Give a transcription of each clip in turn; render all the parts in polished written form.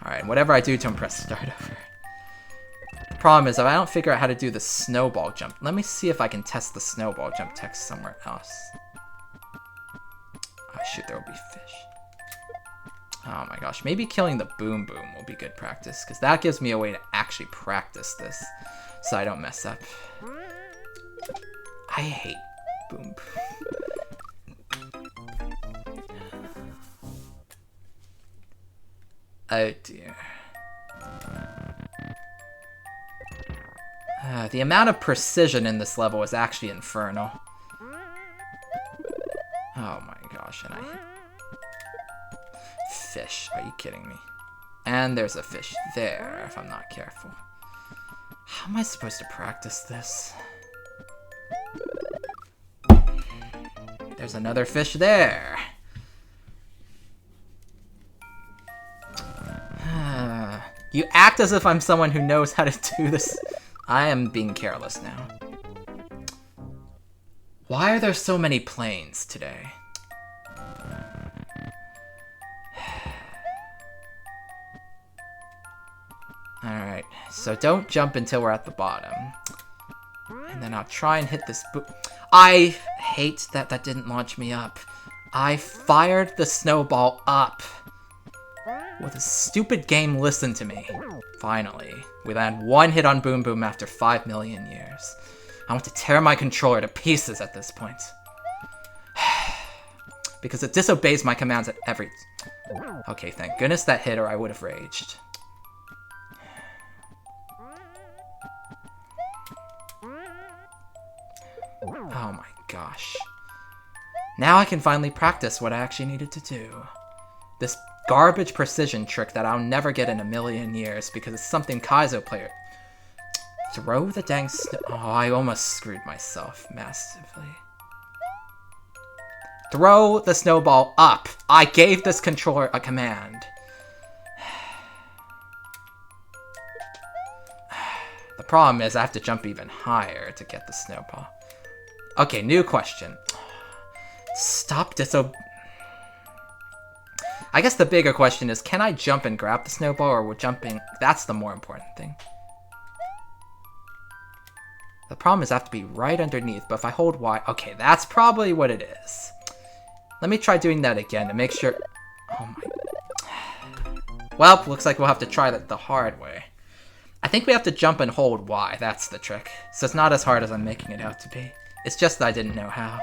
Alright, whatever I do, don't press start over. The problem is, if I don't figure out how to do the snowball jump... Let me see if I can test the snowball jump text somewhere else. Oh shoot, there will be fish. Oh my gosh, maybe killing the boom boom will be good practice, because that gives me a way to actually practice this, so I don't mess up. I hate boom boom. Oh dear. The amount of precision in this level is actually infernal. Oh my gosh, and I hate... Fish, are you kidding me? And there's a fish there, if I'm not careful. How am I supposed to practice this? There's another fish there. You act as if I'm someone who knows how to do this. I am being careless now. Why are there so many planes today? Alright, so don't jump until we're at the bottom. And then I'll try and hit this I hate that that didn't launch me up. I fired the snowball up. Will this stupid game listen to me? Finally, we land one hit on Boom Boom after 5 million years. I want to tear my controller to pieces at this point. Because it disobeys my commands at every... Okay, thank goodness that hit or I would have raged. Oh my gosh. Now I can finally practice what I actually needed to do. This garbage precision trick that I'll never get in a million years because it's something Kaizo player... Throw the dang Oh, I almost screwed myself massively. Throw the snowball up! I gave this controller a command. The problem is I have to jump even higher to get the snowball. Okay, new question. Stop I guess the bigger question is, can I jump and grab the snowball, or will jumping... That's the more important thing. The problem is I have to be right underneath, but if I hold Y... Okay, that's probably what it is. Let me try doing that again to make sure... Oh my... Well, looks like we'll have to try that the hard way. I think we have to jump and hold Y, that's the trick. So it's not as hard as I'm making it out to be. It's just that I didn't know how.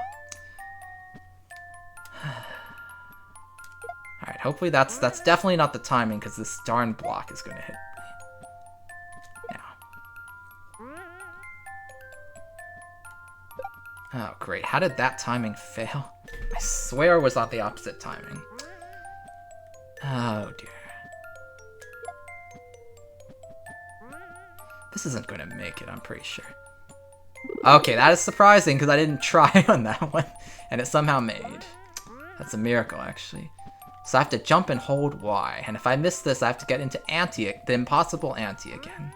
Alright, hopefully that's definitely not the timing, because this darn block is going to hit me. Now. Oh, great. How did that timing fail? I swear it was not the opposite timing. Oh, dear. This isn't going to make it, I'm pretty sure. Okay, that is surprising, because I didn't try on that one, and it somehow made. That's a miracle, actually. So I have to jump and hold Y, and if I miss this, I have to get into ante, the impossible ante again.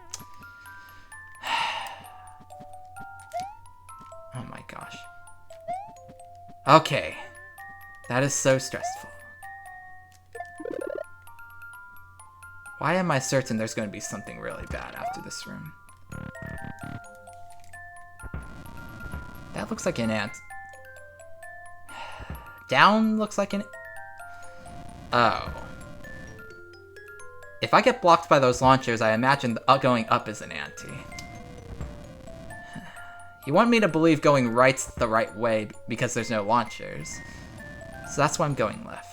Oh my gosh. Okay. That is so stressful. Why am I certain there's going to be something really bad after this room? That looks like an ant. Down looks like an... Oh. If I get blocked by those launchers, I imagine going up is an ante. You want me to believe going right's the right way because there's no launchers. So that's why I'm going left.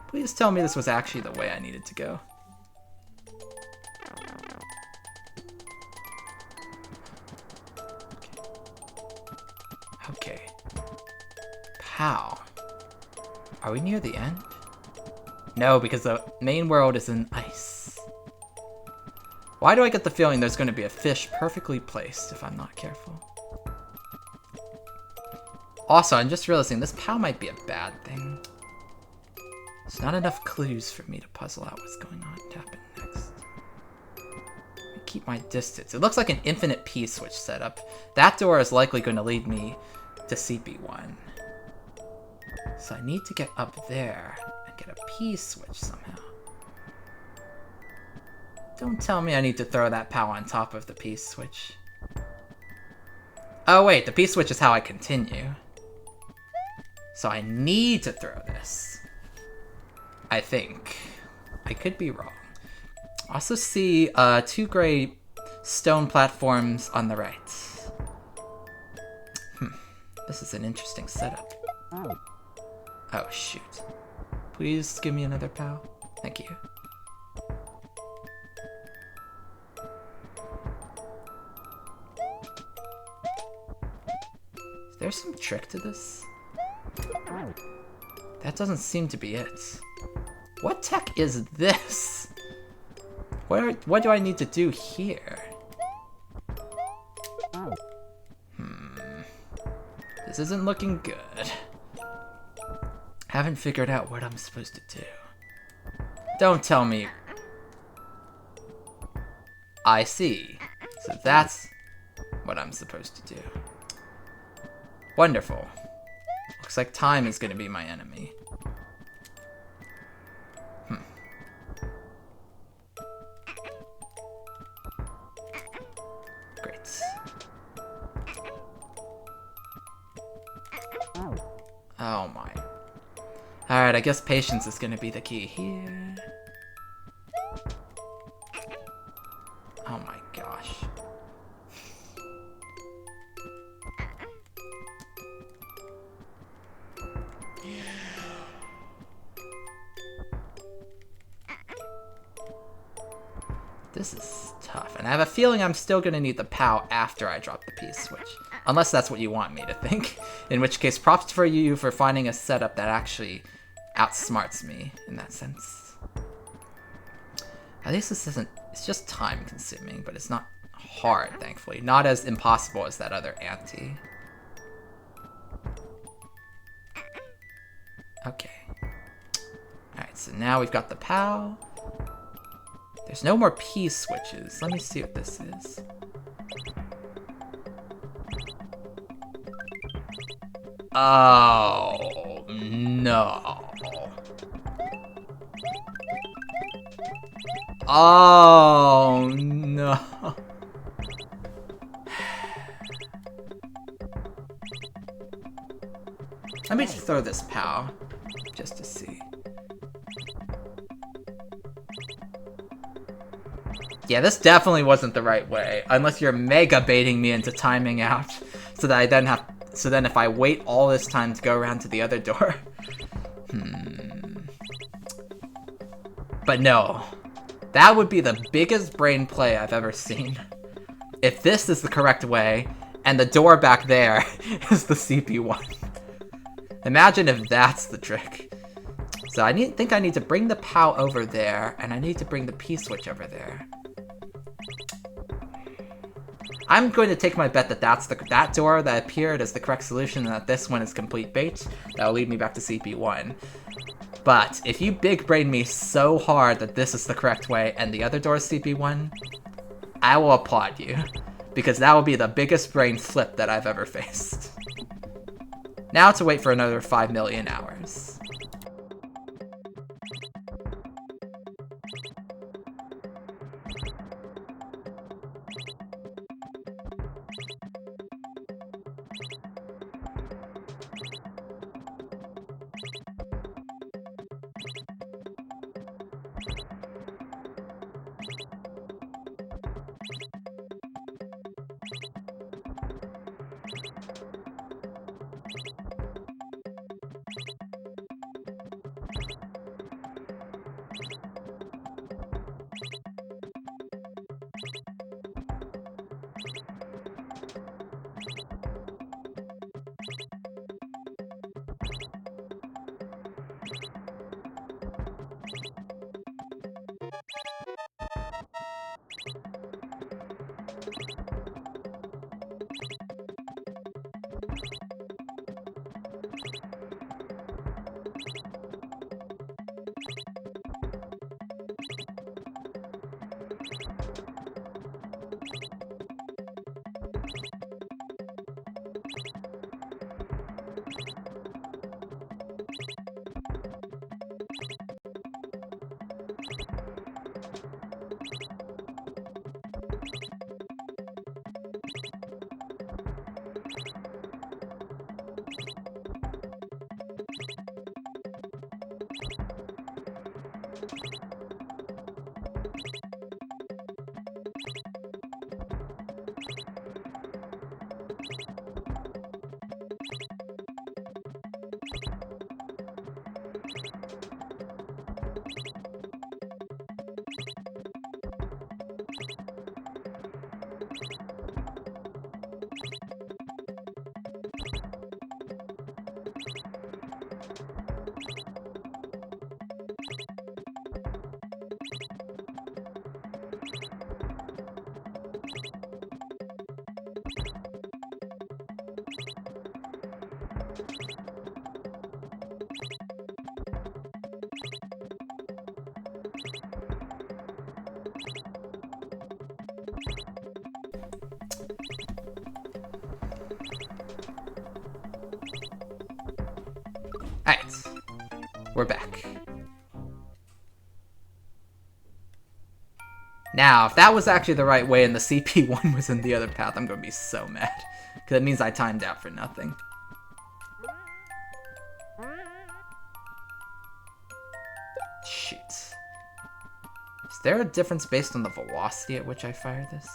Please tell me this was actually the way I needed to go. Okay. Pow. Are we near the end? No, because the main world is in ice. Why do I get the feeling there's going to be a fish perfectly placed if I'm not careful? Also, I'm just realizing this POW might be a bad thing. There's not enough clues for me to puzzle out what's going on to happen next. I keep keep my distance. It looks like an infinite P-switch setup. That door is likely going to lead me to CP1. So I need to get up there and get a P-switch somehow. Don't tell me I need to throw that POW on top of the P-switch. Oh wait, the P-switch is how I continue. So I need to throw this. I think. I could be wrong. I also see 2 gray stone platforms on the right. This is an interesting setup. Oh shoot. Please give me another POW. Thank you. Is there some trick to this? That doesn't seem to be it. What tech is this? What do I need to do here? This isn't looking good. Haven't figured out what I'm supposed to do. Don't tell me. I see. So that's what I'm supposed to do. Wonderful. Looks like time is going to be my enemy. Great. Oh my. Alright, I guess patience is going to be the key here. Oh my gosh. This is tough, and I have a feeling I'm still gonna need the POW after I drop the P-switch. Unless that's what you want me to think. In which case, props for you for finding a setup that actually outsmarts me in that sense. At least this isn't, it's just time consuming, but it's not hard, thankfully. Not as impossible as that other ante. Okay. Alright, so now we've got the POW. There's no more P switches. Let me see what this is. Oh, no. Oh, no. Let me just throw this POW, just to see. Yeah, this definitely wasn't the right way, unless you're mega baiting me into timing out, so that I then have, so then if I wait all this time to go around to the other door. But no, that would be the biggest brain play I've ever seen. If this is the correct way, and the door back there is the CP1. Imagine if that's the trick. So I think I need to bring the POW over there, and I need to bring the P-switch over there. I'm going to take my bet that that door that appeared as the correct solution and that this one is complete bait. That'll lead me back to CP1. But if you big brain me so hard that this is the correct way and the other door is CP1, I will applaud you. Because that will be the biggest brain flip that I've ever faced. Now to wait for another 5 million hours. Alright. We're back. Now, if that was actually the right way and the CP1 was in the other path, I'm gonna be so mad. Because it means I timed out for nothing. Shoot. Is there a difference based on the velocity at which I fire this?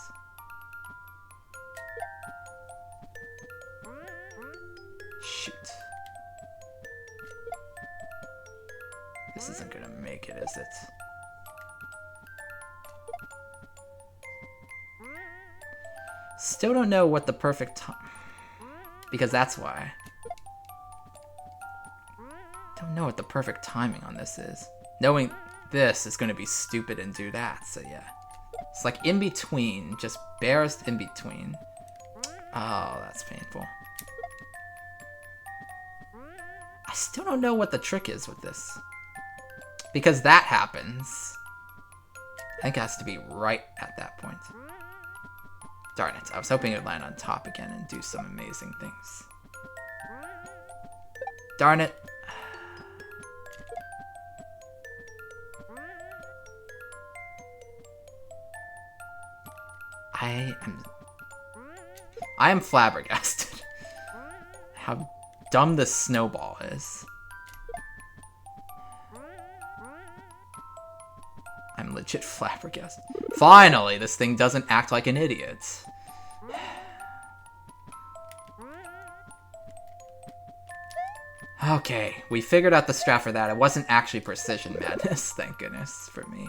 Shoot. This isn't gonna make it, is it? Still don't know what the perfect time... Because that's why. Don't know what the perfect timing on this is. Knowing this is gonna be stupid and do that, so yeah. It's like in between, just barest in between. Oh, that's painful. I still don't know what the trick is with this. Because that happens. I think it has to be right at that point. Darn it, I was hoping it would land on top again and do some amazing things. Darn it. I am flabbergasted. How dumb this snowball is. I'm legit flabbergasted. Finally, this thing doesn't act like an idiot. Okay, we figured out the strat for that. It wasn't actually precision madness, thank goodness for me.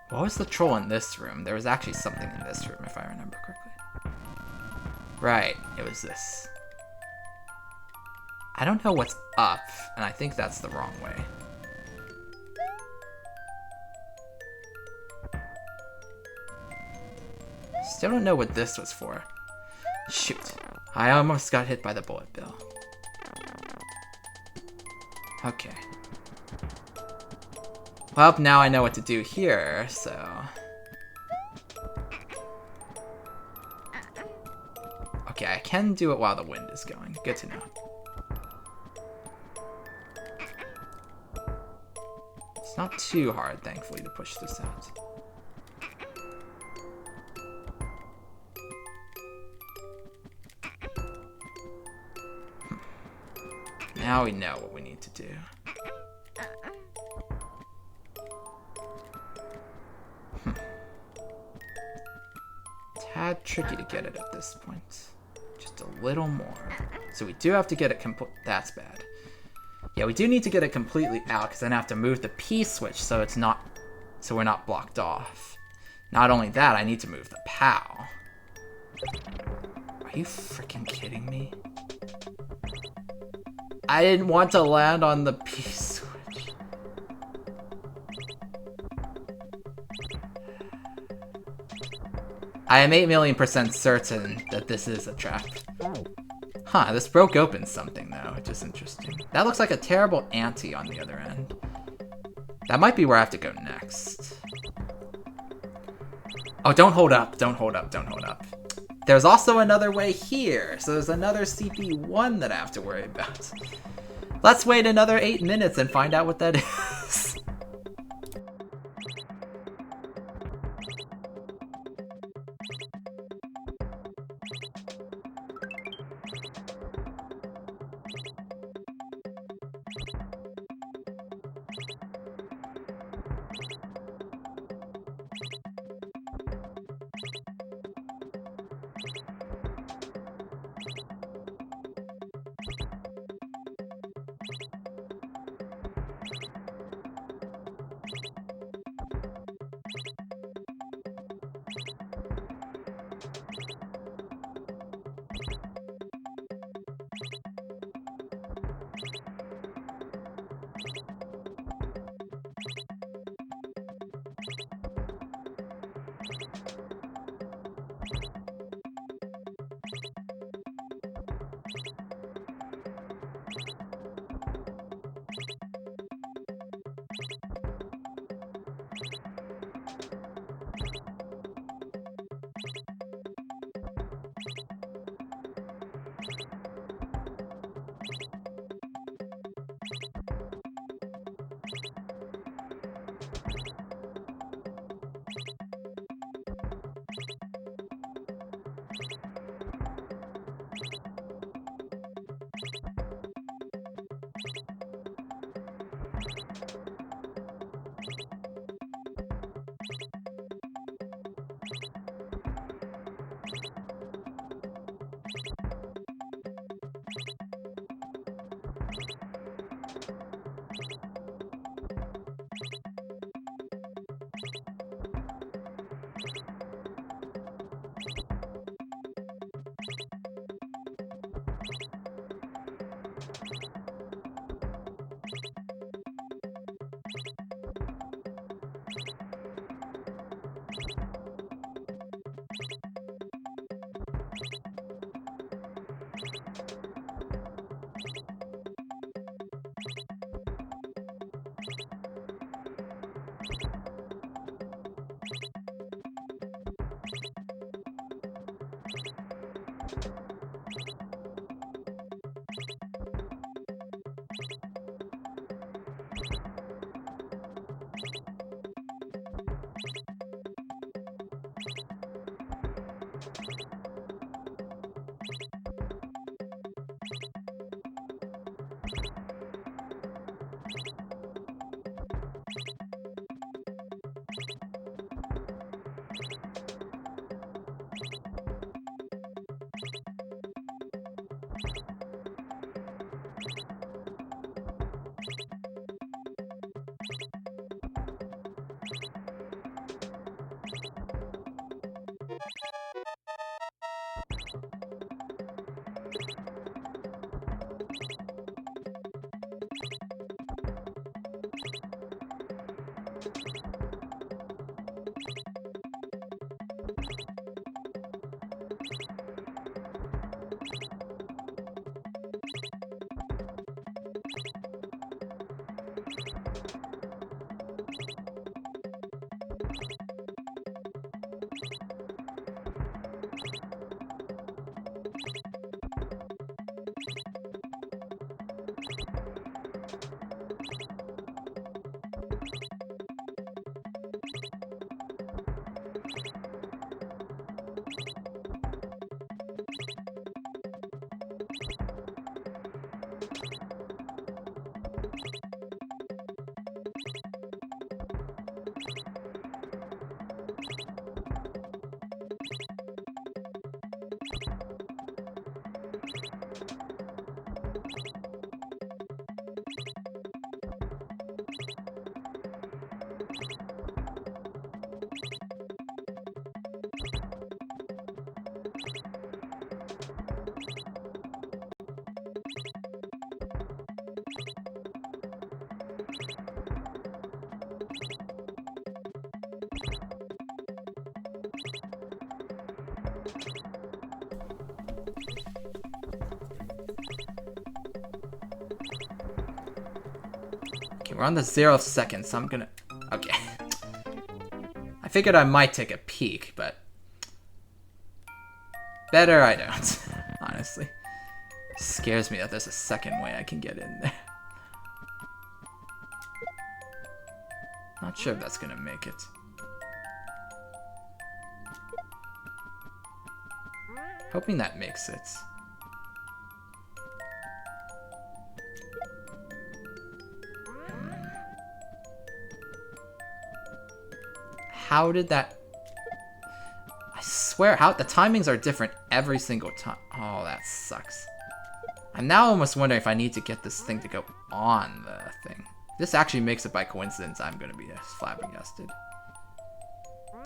What was the troll in this room? There was actually something in this room, if I remember correctly. Right, it was this. I don't know what's up, and I think that's the wrong way. Still don't know what this was for. Shoot. I almost got hit by the bullet bill. Okay. Well, now I know what to do here, so... Okay, I can do it while the wind is going. Good to know. It's not too hard, thankfully, to push this out. Now we know what we need to do. Tad tricky to get it at this point. Just a little more. So we do have to get it complete. That's bad. Yeah, we do need to get it completely out because then I have to move the P switch so it's not, so we're not blocked off. Not only that, I need to move the POW. Are you freaking kidding me? I didn't want to land on the P switch. I am 8,000,000% certain that this is a trap. Huh, this broke open something though, which is interesting. That looks like a terrible ante on the other end. That might be where I have to go next. Oh, don't hold up, don't hold up, don't hold up. There's also another way here, so there's another CP1 that I have to worry about. Let's wait another 8 minutes and find out what that is. Okay, we're on the 0th second, so I'm gonna... Okay. I figured I might take a peek, but... better I don't, honestly. Scares me that there's a second way I can get in there. Not sure if that's gonna make it. Hoping that makes it. How did that... I swear, how the timings are different every single time. Oh, that sucks. I'm now almost wondering if I need to get this thing to go on the thing. If this actually makes it by coincidence, I'm gonna be flabbergasted.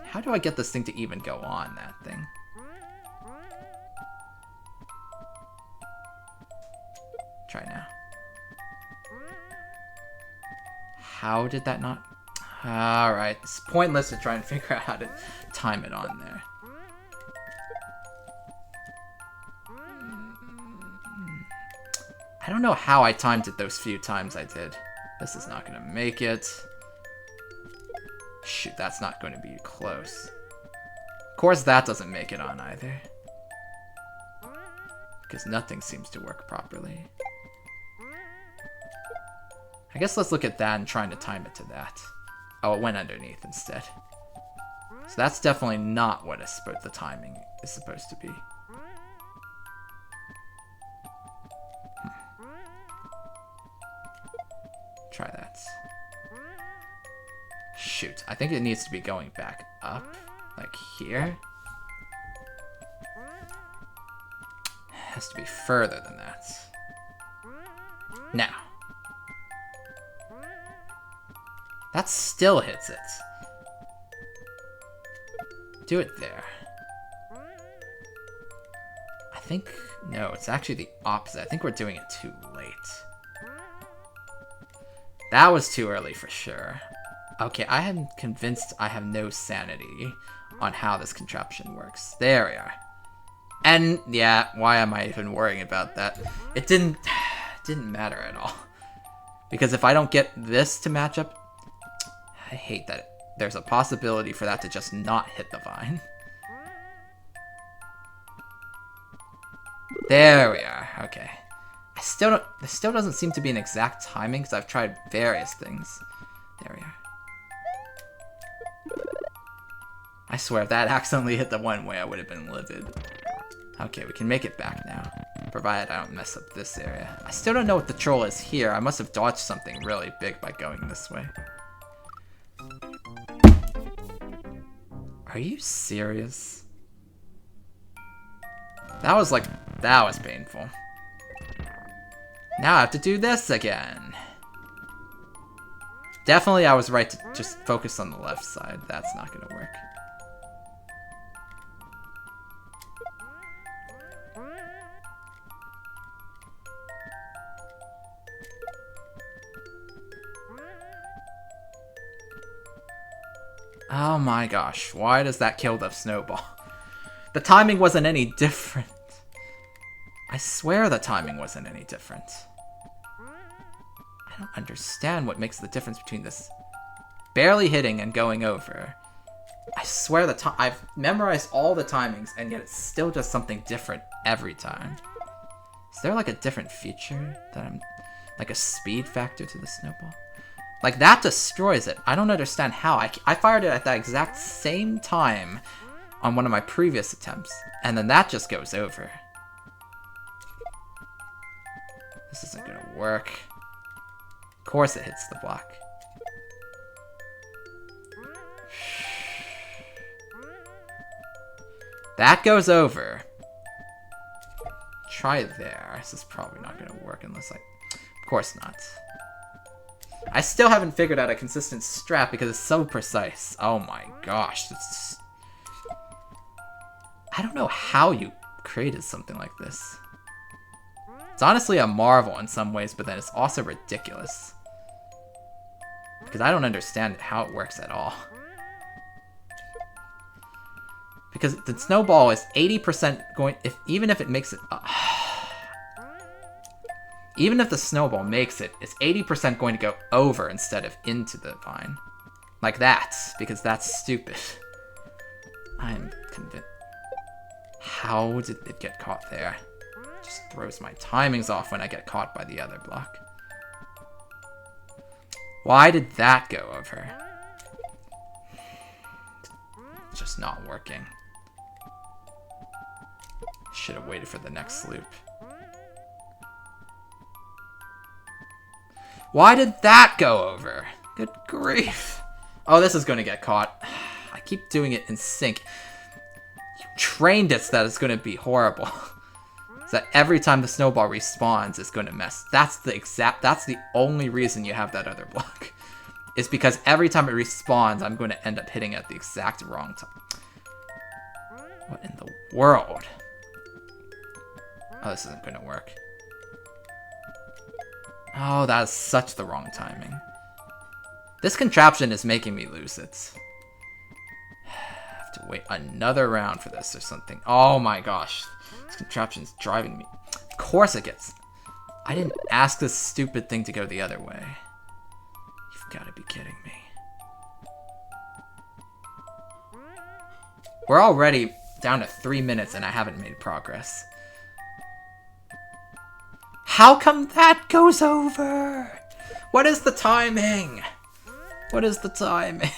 How do I get this thing to even go on that thing? Try now. How did that not... Alright, it's pointless to try and figure out how to time it on there. I don't know how I timed it those few times I did. This is not gonna make it. Shoot, that's not going to be close. Of course that doesn't make it on either. because nothing seems to work properly. I guess let's look at that and trying to time it to that. Oh, it went underneath instead. So that's definitely not what the timing is supposed to be. Try that. Shoot, I think it needs to be going back up, like here. It has to be further than that. Now. That still hits it. Do it there. I think, no, it's actually the opposite. I think we're doing it too late. That was too early for sure. Okay, I am convinced I have no sanity on how this contraption works. There we are. And yeah, why am I even worrying about that? It didn't matter at all. Because if I don't get this to match up, I hate that there's a possibility for that to just not hit the vine. There we are. Okay. This still doesn't seem to be an exact timing because I've tried various things. There we are. I swear, if that accidentally hit the one way, I would have been livid. Okay, we can make it back now. Provided I don't mess up this area. I still don't know what the troll is here. I must have dodged something really big by going this way. Are you serious? That was painful. Now I have to do this again. Definitely I was right to just focus on the left side. That's not gonna work. Oh my gosh, why does that kill the snowball? The timing wasn't any different. I swear the timing wasn't any different. I don't understand what makes the difference between this barely hitting and going over. I swear I've memorized all the timings and yet it still does something different every time. Is there like a different feature that like a speed factor to the snowball? Like, that destroys it. I don't understand how. I fired it at that exact same time on one of my previous attempts, and then that just goes over. This isn't gonna work. Of course it hits the block. That goes over. Try there. This is probably not gonna work unless Of course not. I still haven't figured out a consistent strat because it's so precise. Oh my gosh. I don't know how you created something like this. It's honestly a marvel in some ways, but then it's also ridiculous. Because I don't understand how it works at all. Because the snowball is 80% going... Even if it makes it... Even if the snowball makes it, it's 80% going to go over instead of into the vine. Like that, because that's stupid. I'm convinced. How did it get caught there? It just throws my timings off when I get caught by the other block. Why did that go over? It's just not working. Should have waited for the next loop. Why did that go over? Good grief. Oh, this is going to get caught. I keep doing it in sync. You trained it so that it's going to be horrible. So that every time the snowball respawns, it's going to mess. That's the only reason you have that other block. It's because every time it respawns, I'm going to end up hitting at the exact wrong time. What in the world? Oh, this isn't going to work. Oh, that is such the wrong timing. This contraption is making me lose it. I have to wait another round for this or something. Oh my gosh. This contraption's driving me. Of course it gets... I didn't ask this stupid thing to go the other way. You've got to be kidding me. We're already down to 3 minutes and I haven't made progress. How come that goes over? What is the timing? What is the timing?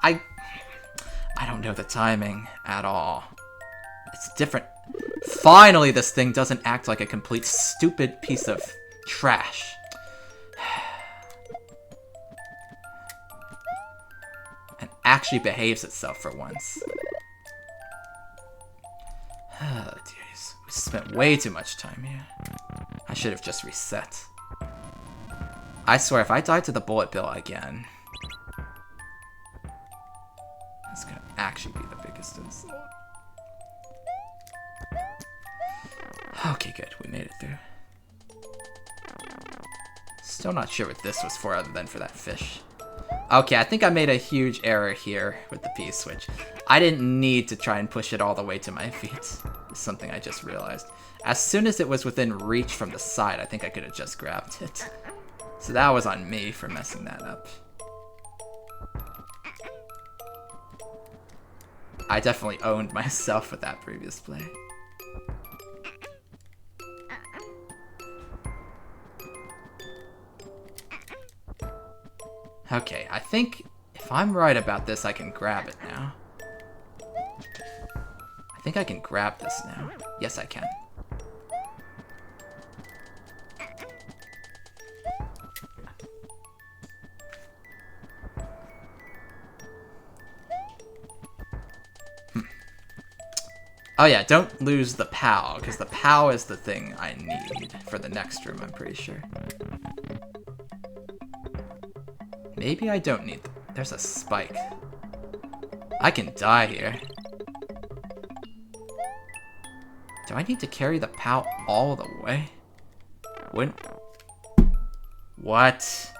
I don't know the timing at all. It's different. Finally, this thing doesn't act like a complete stupid piece of trash. And actually behaves itself for once. Oh, jeez. We spent way too much time here. I should have just reset. I swear, if I die to the bullet bill again, that's gonna actually be the biggest insult. Okay, good. We made it through. Still not sure what this was for other than for that fish. Okay, I think I made a huge error here with the P-switch. I didn't need to try and push it all the way to my feet. It's something I just realized. As soon as it was within reach from the side, I think I could have just grabbed it. So that was on me for messing that up. I definitely owned myself with that previous play. Okay, I think if I'm right about this, I can grab it now. I think I can grab this now. Yes, I can. Oh yeah, don't lose the POW, because the POW is the thing I need for the next room, I'm pretty sure. Maybe I don't need them. There's a spike. I can die here. Do I need to carry the POW all the way? When? What?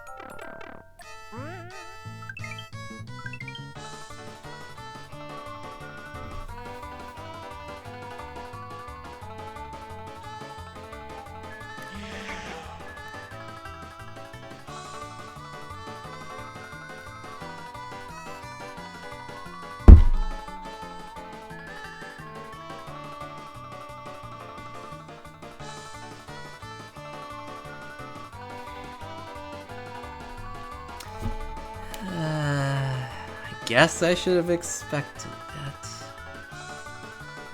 I guess I should have expected that.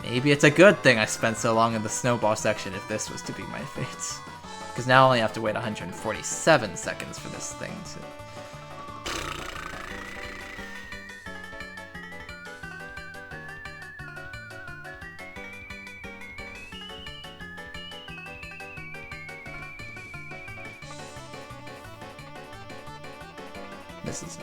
Maybe it's a good thing I spent so long in the snowball section if this was to be my fate. Because now I only have to wait 147 seconds for this thing to... This is...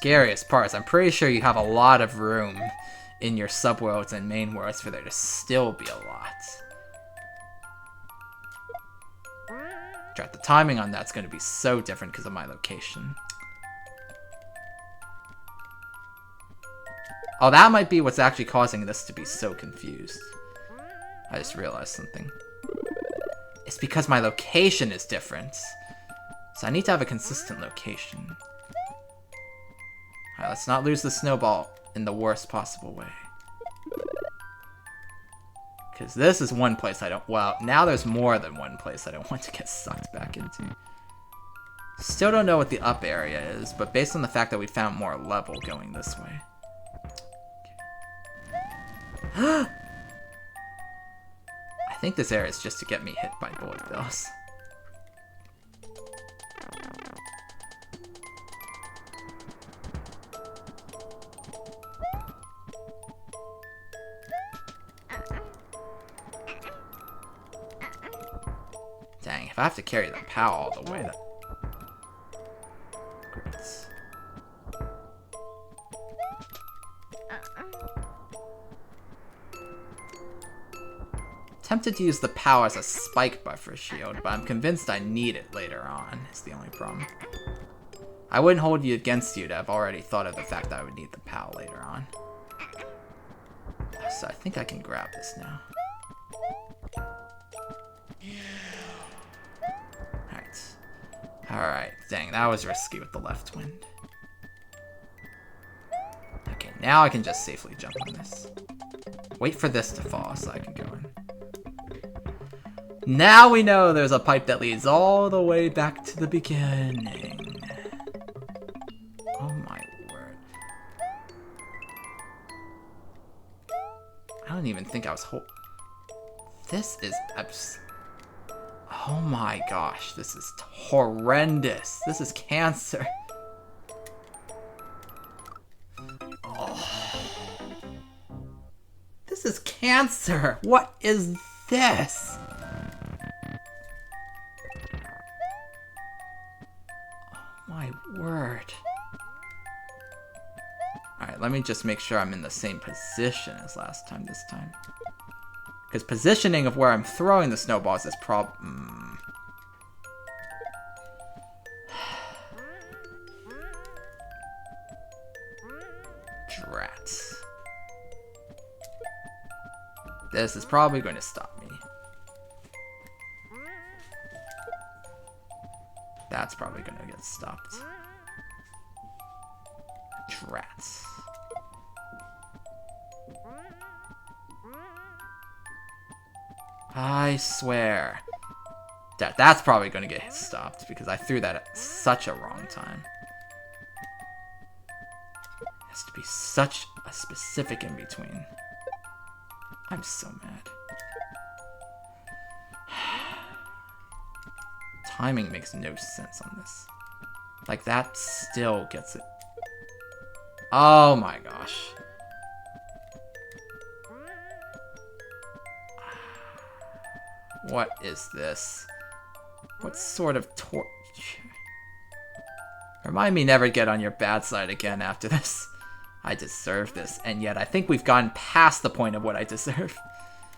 scariest parts. I'm pretty sure you have a lot of room in your subworlds and main worlds for there to still be a lot. The timing on that's going to be so different because of my location. Oh, that might be what's actually causing this to be so confused. I just realized something. It's because my location is different. So I need to have a consistent location. Alright, let's not lose the snowball in the worst possible way. Because this is one place I don't... Well, now there's more than one place I don't want to get sucked back into. Still don't know what the up area is, but based on the fact that we found more level going this way. Okay. I think this area is just to get me hit by bullet bills. Dang, if I have to carry the POW all the way, that... Great. Tempted to use the POW as a spike buffer shield, but I'm convinced I need it later on, is the only problem. I wouldn't hold it against you to have already thought of the fact that I would need the POW later on. So I think I can grab this now. Alright, dang, that was risky with the left wind. Okay, now I can just safely jump on this. Wait for this to fall so I can go in. Now we know there's a pipe that leads all the way back to the beginning. Oh my word. I don't even think I was This is oh my gosh, this is horrendous. This is cancer. Oh. This is cancer. What is this? Oh my word. Alright, let me just make sure I'm in the same position as last time this time. Because positioning of where I'm throwing the snowballs is problem. Drats. This is probably going to stop me. That's probably going to get stopped. Drats. I swear. That's probably going to get stopped because I threw that at such a wrong time. It has to be such a specific in between. I'm so mad. Timing makes no sense on this. Like, that still gets it. Oh my gosh. What is this? What sort of torture? Remind me never to get on your bad side again after this. I deserve this, and yet I think we've gone past the point of what I deserve.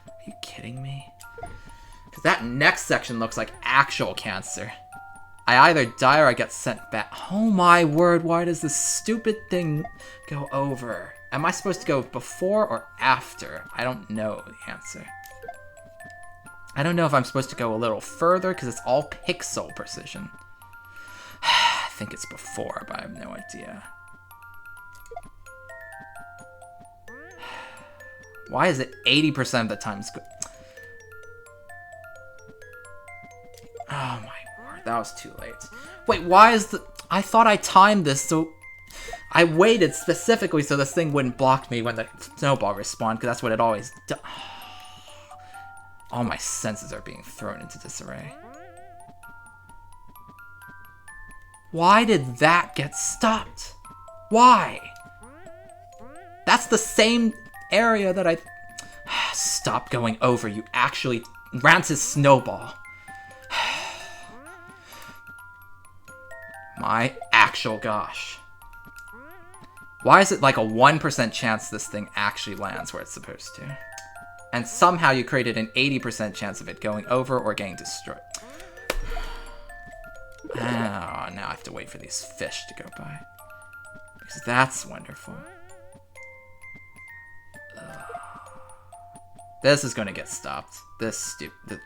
Are you kidding me? Because that next section looks like actual cancer. I either die or I get sent back. Oh my word, why does this stupid thing go over? Am I supposed to go before or after? I don't know the answer. I don't know if I'm supposed to go a little further because it's all pixel precision. I think it's before, but I have no idea. Why is it 80% of the time? Oh my word, that was too late. Wait, why is the... I thought I timed this so... I waited specifically so this thing wouldn't block me when the snowball respawned, because that's what it always does. All my senses are being thrown into disarray. Why did that get stopped? Why? That's the same area that I... Stop going over, you actually... Rance's snowball. My actual gosh. Why is it like a 1% chance this thing actually lands where it's supposed to? And somehow you created an 80% chance of it going over or getting destroyed. Oh, now I have to wait for these fish to go by. Because that's wonderful. This is going to get stopped. This stupid...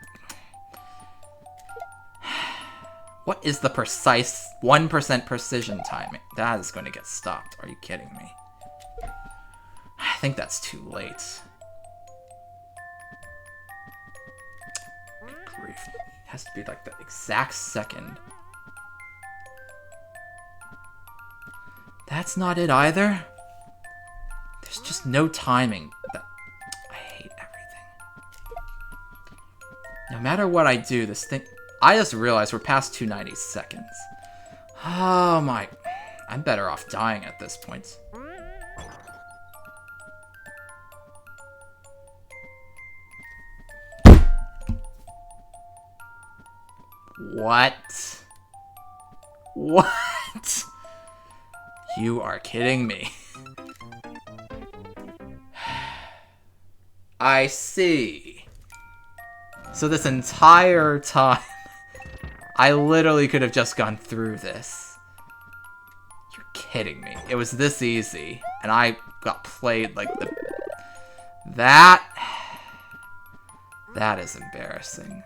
What is the precise 1% precision timing? That is going to get stopped. Are you kidding me? I think that's too late. Good grief. It has to be like the exact second. That's not it either. There's just no timing. I hate everything. No matter what I do, this thing... I just realized we're past 290 seconds. Oh my... I'm better off dying at this point. What? What? You are kidding me. I see. So this entire time, I literally could have just gone through this. You're kidding me. It was this easy, and I got played like the... That is embarrassing.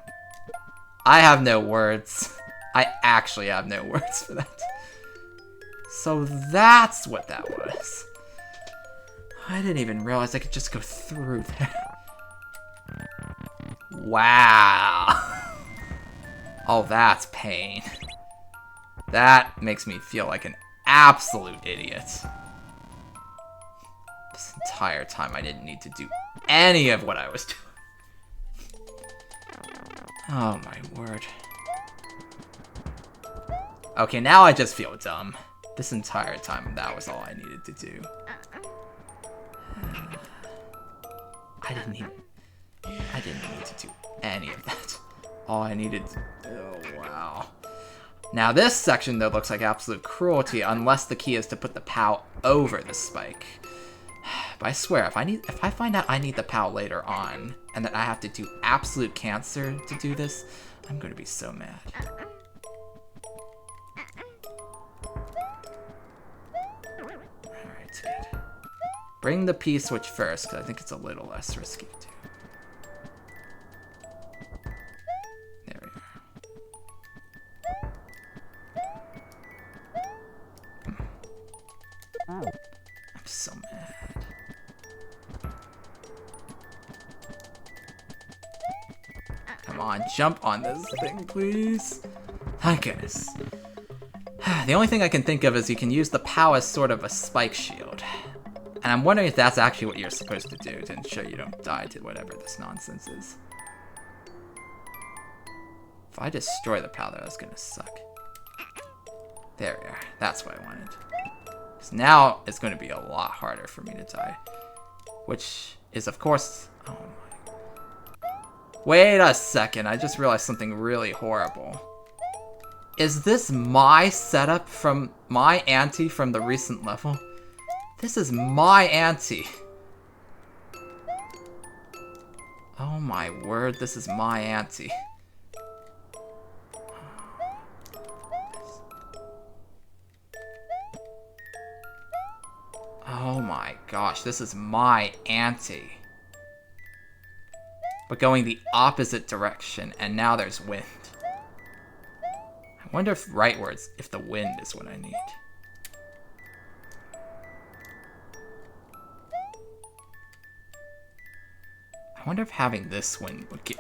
I have no words. I actually have no words for that. So that's what that was. I didn't even realize I could just go through there. Wow. Oh, that's pain. That makes me feel like an absolute idiot. This entire time I didn't need to do any of what I was doing. Oh my word. Okay, now I just feel dumb. This entire time, that was all I needed to do. I didn't need to do any of that. All I needed to... Oh, wow. Now this section, though, looks like absolute cruelty unless the key is to put the POW over the spike. But I swear, if I find out I need the POW later on, and that I have to do absolute cancer to do this, I'm going to be so mad. Alright, good. Bring the P-switch first, because I think it's a little less risky to do. There we are. I'm so mad. Come on, jump on this thing, please. Thank goodness. The only thing I can think of is you can use the POW as sort of a spike shield. And I'm wondering if that's actually what you're supposed to do to ensure you don't die to whatever this nonsense is. If I destroy the POW, that's gonna suck. There we are. That's what I wanted. Because now it's going to be a lot harder for me to die. Which is, of course... Oh my... Wait a second. I just realized something really horrible. Is this my setup from my ante from the recent level? This is my ante. Oh my word, this is my ante. Oh my gosh, this is my ante. But going the opposite direction, and now there's wind. I wonder if rightwards, if the wind is what I need. I wonder if having this wind would get...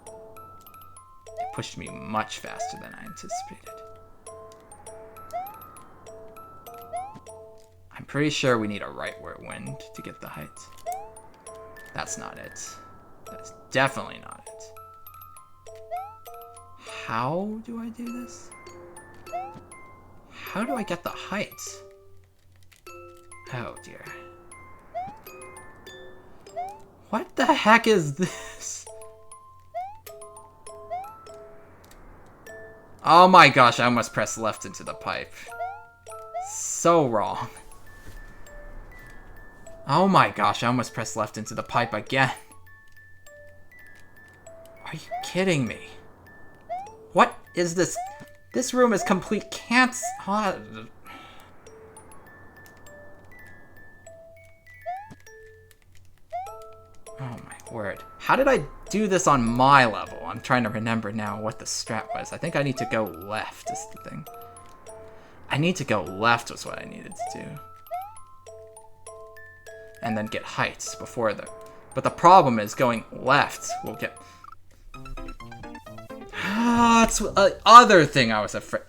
It pushed me much faster than I anticipated. I'm pretty sure we need a rightward wind to get the height. That's not it. That's definitely not it. How do I do this? How do I get the height? Oh dear. What the heck is this? Oh my gosh, I almost pressed left into the pipe. So so wrong. Oh my gosh, I almost pressed left into the pipe again. Are you kidding me? What is this? This room is complete can't. Oh my word. How did I do this on my level? I'm trying to remember now what the strat was. I think I need to go left is the thing. I need to go left was what I needed to do. And then get heights before the... But the problem is going left will get... That's the other thing I was afraid...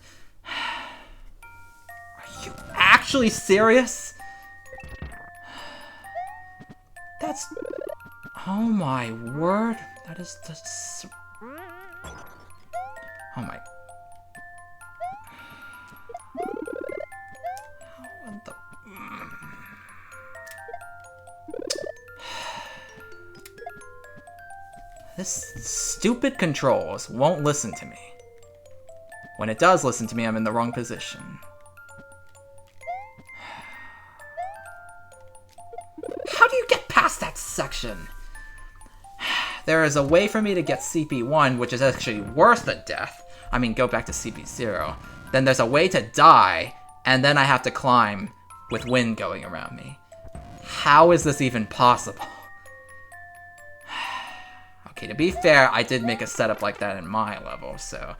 Are you actually serious? That's... Oh my word. That is just... Oh my... What the... This stupid controls won't listen to me. When it does listen to me, I'm in the wrong position. How do you get past that section? There is a way for me to get CP1, which is actually worse than death. I mean, go back to CP0. Then there's a way to die, and then I have to climb with wind going around me. How is this even possible? Okay, to be fair, I did make a setup like that in my level, so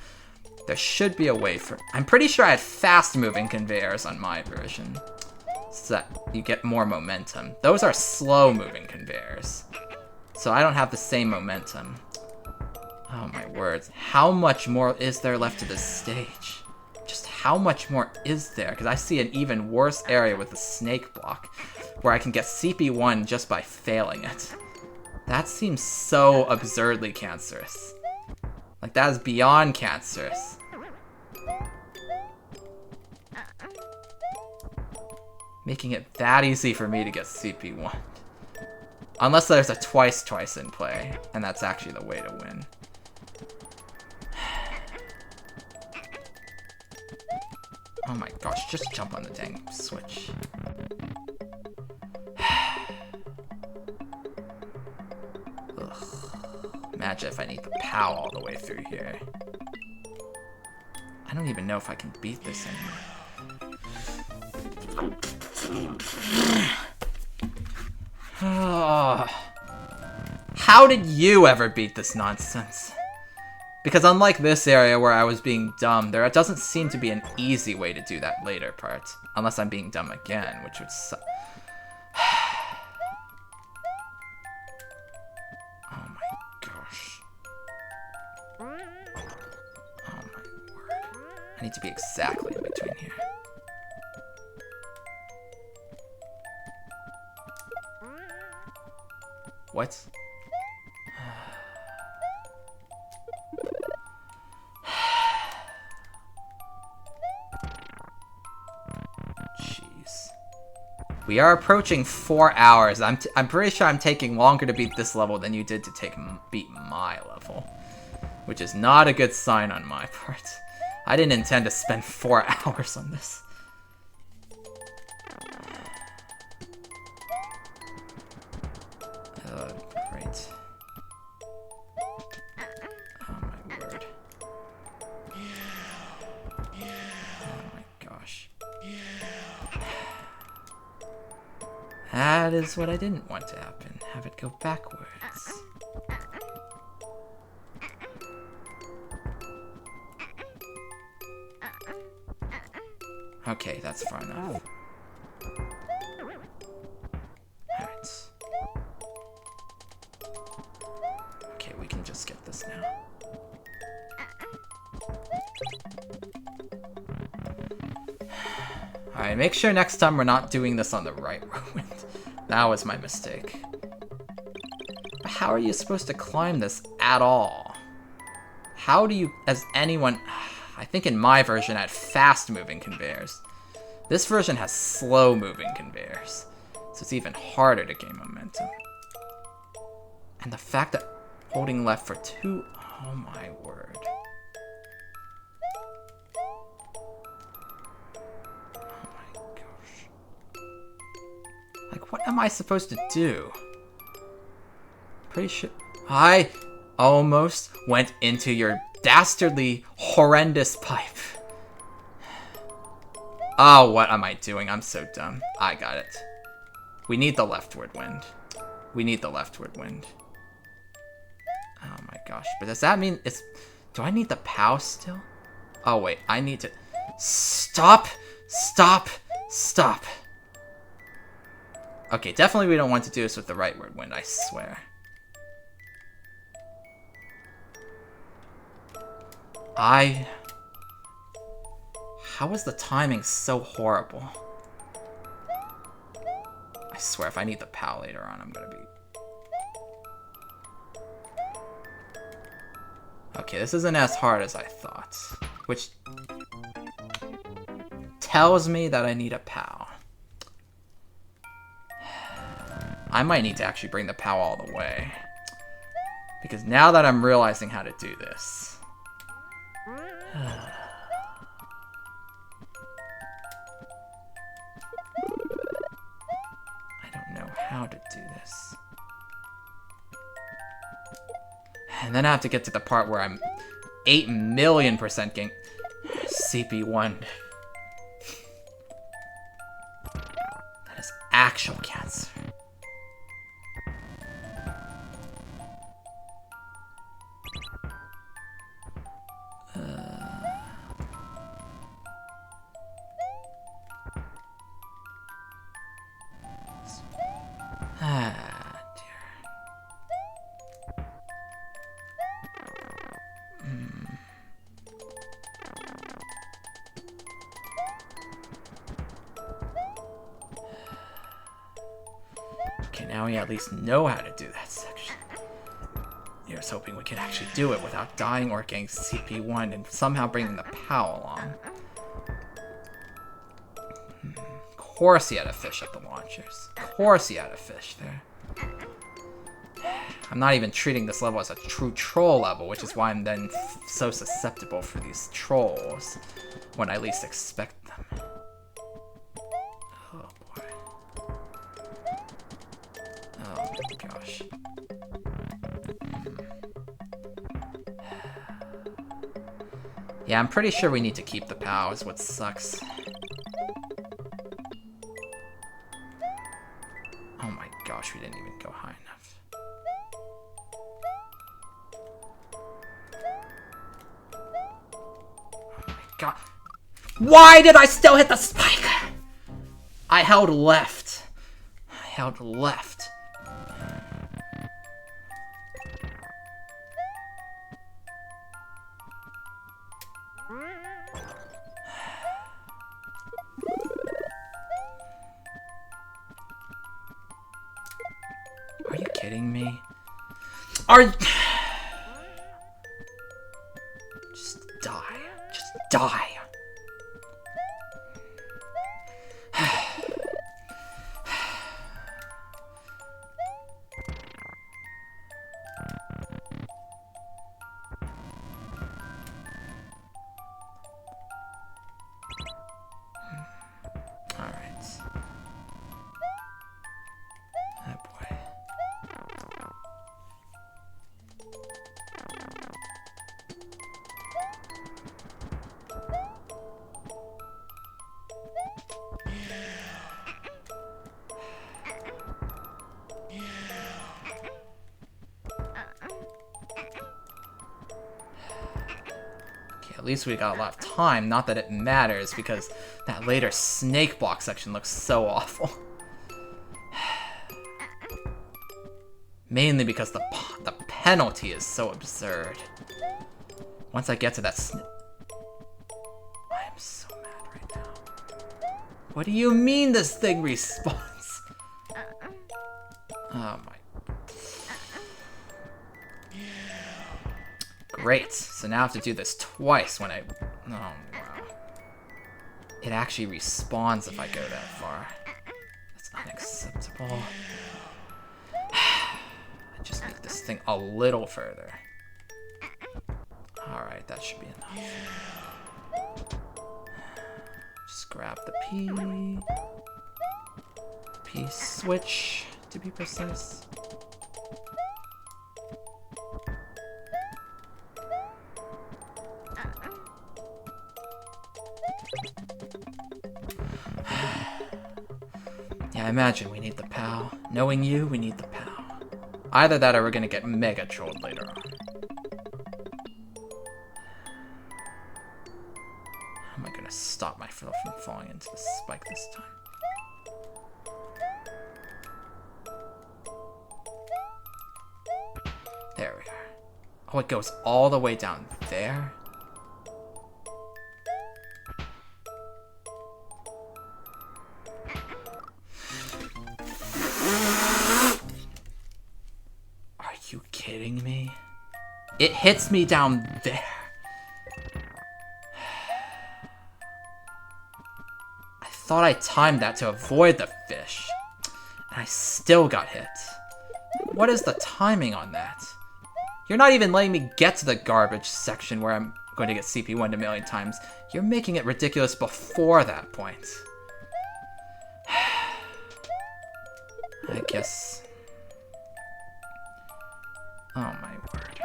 there should be a way for... I'm pretty sure I had fast-moving conveyors on my version, so that you get more momentum. Those are slow-moving conveyors, so I don't have the same momentum. Oh my words. How much more is there left to this stage? Just how much more is there? Because I see an even worse area with the snake block, where I can get CP1 just by failing it. That seems so absurdly cancerous. Like, that is beyond cancerous. Making it that easy for me to get CP1. Unless there's a twice in play, and that's actually the way to win. Oh my gosh, just jump on the dang switch. Imagine if I need the POW all the way through here. I don't even know if I can beat this anymore. How did you ever beat this nonsense? Because unlike this area where I was being dumb, there doesn't seem to be an easy way to do that later part. Unless I'm being dumb again, which would suck. I need to be exactly in between here. What? Jeez. We are approaching 4 hours. I'm pretty sure I'm taking longer to beat this level than you did to beat my level. Which is not a good sign on my part. I didn't intend to spend 4 hours on this. Oh, great. Oh my word. Oh my gosh. That is what I didn't want to happen. Have it go backwards. Okay, that's far enough. Alright. Okay, we can just get this now. Alright, make sure next time we're not doing this on the right road. That was my mistake. But how are you supposed to climb this at all? How do you, as anyone... I think in my version I had fast-moving conveyors. This version has slow-moving conveyors, so it's even harder to gain momentum. And the fact that holding left for 2... Oh my word. Oh my Like, what am I supposed to do? Pretty sure... I almost went into your dastardly, horrendous pipe. Oh, what am I doing? I'm so dumb. I got it. We need the leftward wind. We need the leftward wind. Oh my gosh. But does that mean it's... Do I need the POW still? Oh wait, I need to... Stop! Stop! Stop! Okay, definitely we don't want to do this with the rightward wind, I swear. How is the timing so horrible? I swear, if I need the POW later on, I'm gonna be... Okay, this isn't as hard as I thought. Which... tells me that I need a POW. I might need to actually bring the POW all the way. Because now that I'm realizing how to do this... I don't know how to do this. And then I have to get to the part where I'm 8,000,000% getting CP1. That is actual cancer. Okay, now we at least know how to do that section. I was hoping we could actually do it without dying or getting CP1 and somehow bringing the POW along. Of course he had a fish at the launchers. Of course he had a fish there. I'm not even treating this level as a true troll level, which is why I'm then so susceptible for these trolls when I least expect them. Oh boy. Oh my gosh. Yeah, I'm pretty sure we need to keep the POW is what sucks. Oh my gosh, we didn't even go high enough. God. Why did I still hit the spike? I held left. I held left. Are you kidding me? Just die. Just die. At least we got a lot of time, not that it matters, because that later snake block section looks so awful. Mainly because the penalty is so absurd. Once I get to that I am so mad right now. What do you mean this thing respawns? Oh my... Great, so now I have to do this twice when I... Oh, wow. It actually respawns if I go that far. That's unacceptable. I just need this thing a little further. Alright, that should be enough. Just grab the P. P-switch, to be precise. Yeah, I imagine we need the POW. Knowing you, we need the POW. Either that or we're gonna get mega trolled later on. How am I gonna stop myself from falling into the spike this time? There we are. Oh, it goes all the way down there? Are you kidding me? It hits me down there. I thought I timed that to avoid the fish. And I still got hit. What is the timing on that? You're not even letting me get to the garbage section where I'm going to get CP1'd a million times. You're making it ridiculous before that point. I guess... Oh my word.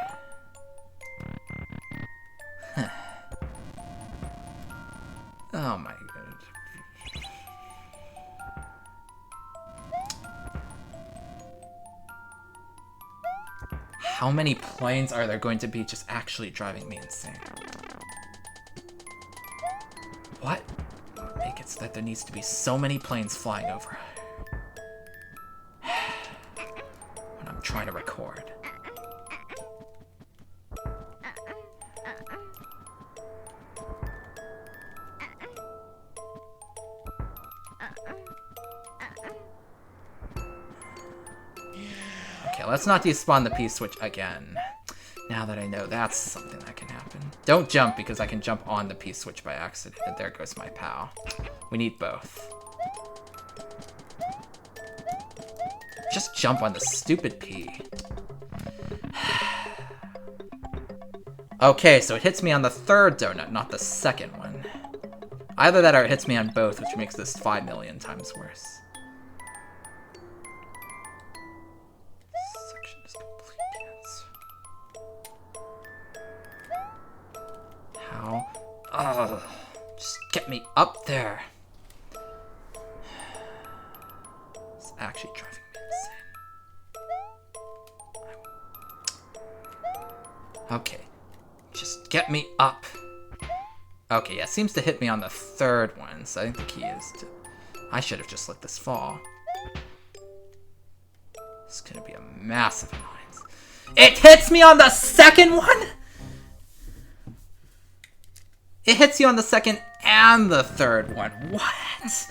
Oh my god. How many planes are there going to be just actually driving me insane? What would make it so that there needs to be so many planes flying over when I'm trying to record? Okay, let's not despawn the P-switch again. Now that I know that's something that can happen. Don't jump, because I can jump on the P-switch by accident, and there goes my POW. We need both. Just jump on the stupid P. Okay, so it hits me on the third donut, not the second one. Either that or it hits me on both, which makes this 5 million times worse. Section is complete, yes. How? Ugh. Just get me up there. It's actually driving me insane. Okay. Just get me up. Okay, yeah, it seems to hit me on the third one, so I think the key is to... I should have just let this fall. It's gonna be a massive annoyance. It hits me on the second one?! It hits you on the second and the third one. What?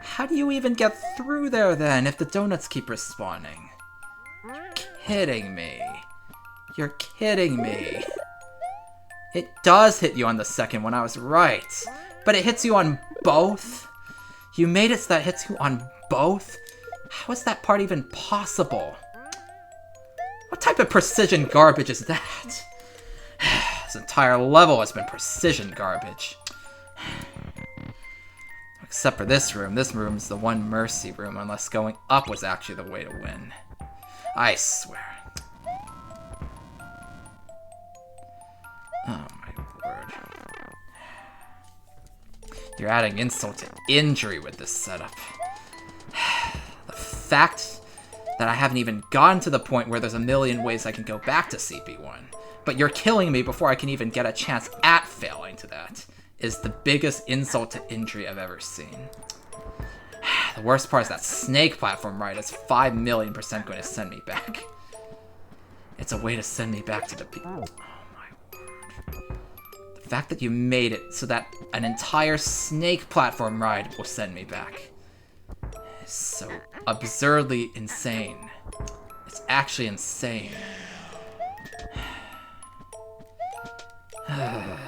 How do you even get through there then if the donuts keep respawning? You're kidding me. You're kidding me. It does hit you on the second one, I was right. But it hits you on both? You made it so that it hits you on both? How is that part even possible? What type of precision garbage is that? This entire level has been precision garbage. Except for this room. This room's the one mercy room, unless going up was actually the way to win. I swear. Oh my word. You're adding insult to injury with this setup. The fact that I haven't even gotten to the point where there's a million ways I can go back to CP1, but you're killing me before I can even get a chance at failing to that, is the biggest insult to injury I've ever seen. The worst part is that snake platform ride is 5,000,000% going to send me back. It's a way to send me back to the people. The fact that you made it so that an entire snake platform ride will send me back is so absurdly insane. It's actually insane. Good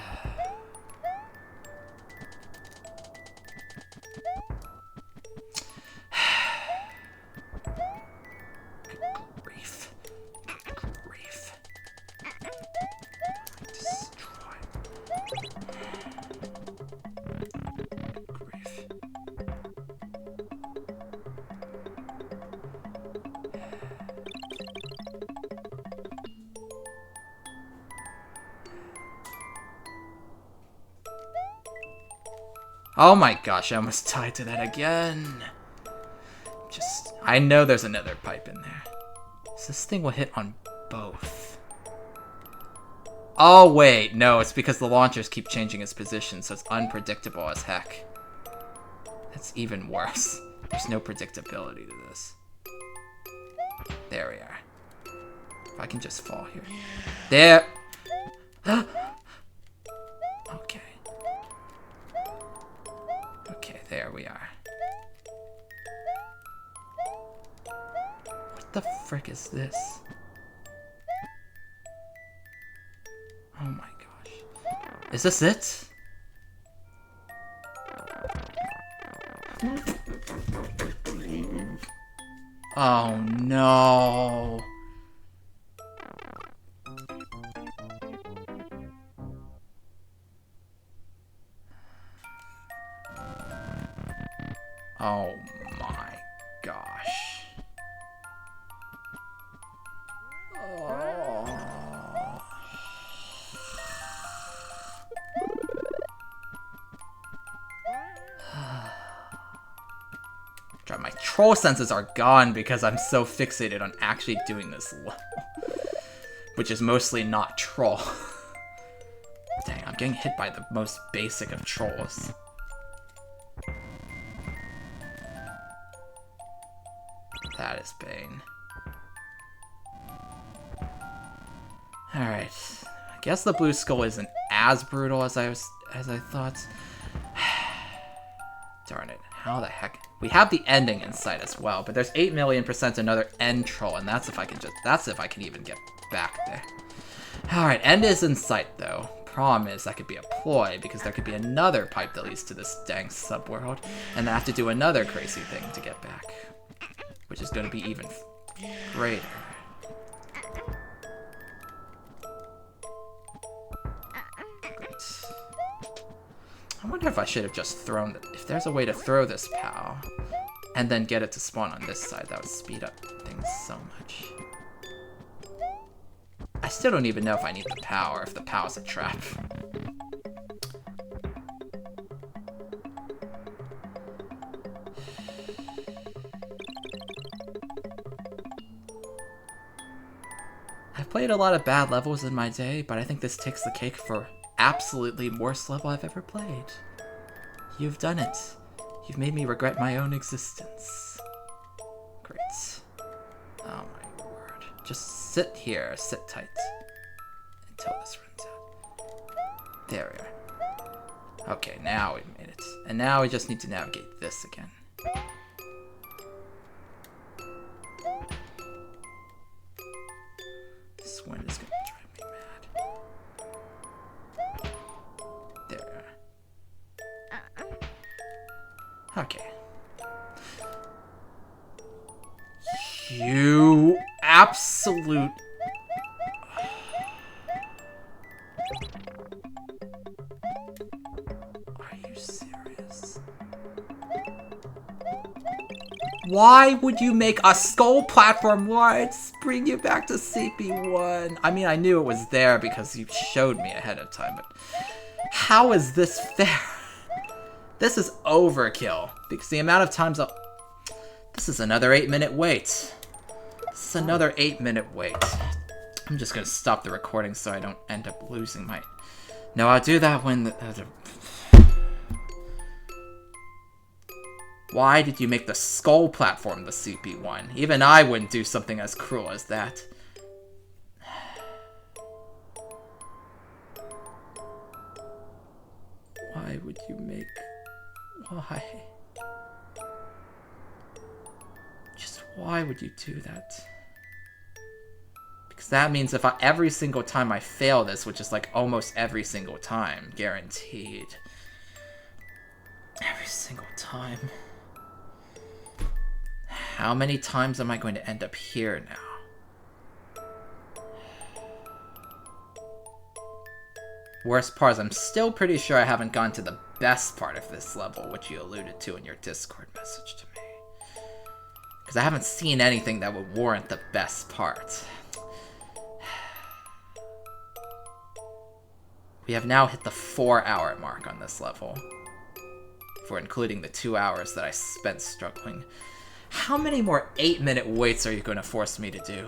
grief. Good grief. Destroy. Grief. Oh my gosh, I almost died to that again. I know there's another pipe in there. So this thing will hit on both. Oh wait, no, it's because the launchers keep changing its position, so it's unpredictable as heck. That's even worse. There's no predictability to this. There we are. If I can just fall here. There! Okay. Okay, there we are. What the frick is this? Oh my gosh. Is this it? Oh no. Oh my gosh. Oh. My troll senses are gone because I'm so fixated on actually doing this level. Which is mostly not troll. Dang, I'm getting hit by the most basic of trolls. That is pain. Alright. I guess the blue skull isn't as brutal as I thought. Darn it. How the heck? We have the ending in sight as well, but there's 8,000,000% another end troll, and that's if I can even get back there. Alright, end is in sight though. Problem is that could be a ploy, because there could be another pipe that leads to this dang subworld, and I have to do another crazy thing to get back. Which is gonna be even greater. Great. I wonder if I should have just thrown it. If there's a way to throw this POW and then get it to spawn on this side, that would speed up things so much. I still don't even know if I need the POW or if the POW is a trap. I've played a lot of bad levels in my day, but I think this takes the cake for absolutely worst level I've ever played. You've done it. You've made me regret my own existence. Great. Oh my word. Just sit here, sit tight. Until this runs out. There we are. Okay, now we've made it. And now we just need to navigate this again. This one is gonna drive me mad. There. Okay. You absolute... Are you serious? Why would you make a skull platform? Why bring you back to CP1? I mean, I knew it was there because you showed me ahead of time, but how is this fair? This is overkill, because the amount of times I'll... This is another 8-minute wait. This is another 8-minute wait. I'm just gonna stop the recording so I don't end up losing my... No, I'll do that when the... Why did you make the skull platform the CP1? Even I wouldn't do something as cruel as that. Why would you make... Why? Just why would you do that? Because that means if every single time I fail this, which is like almost every single time, guaranteed. Every single time. How many times am I going to end up here now? Worst part is I'm still pretty sure I haven't gone to the best part of this level, which you alluded to in your Discord message to me. Because I haven't seen anything that would warrant the best part. We have now hit the 4-hour mark on this level. for including the 2 hours that I spent struggling. How many more 8-minute waits are you going to force me to do?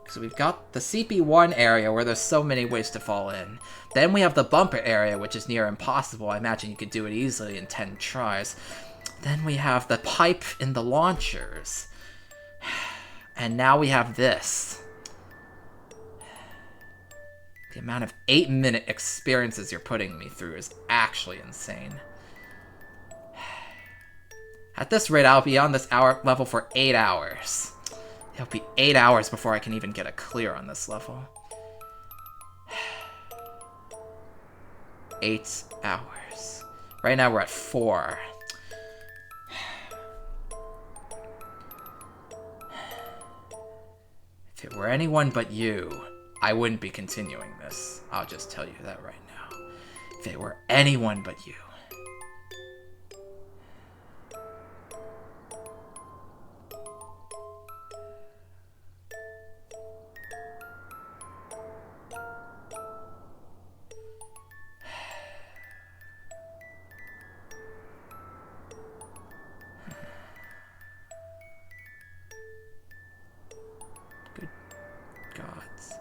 So we've got the CP1 area where there's so many ways to fall in. Then we have the bumper area, which is near impossible. I imagine you could do it easily in 10 tries. Then we have the pipe in the launchers. And now we have this. The amount of 8-minute experiences you're putting me through is actually insane. At this rate, I'll be on this level for 8 hours. It'll be 8 hours before I can even get a clear on this level. 8 hours. Right now we're at 4. If it were anyone but you, I wouldn't be continuing this. I'll just tell you that right now. If it were anyone but you. Good gods.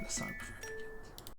The song before I forget.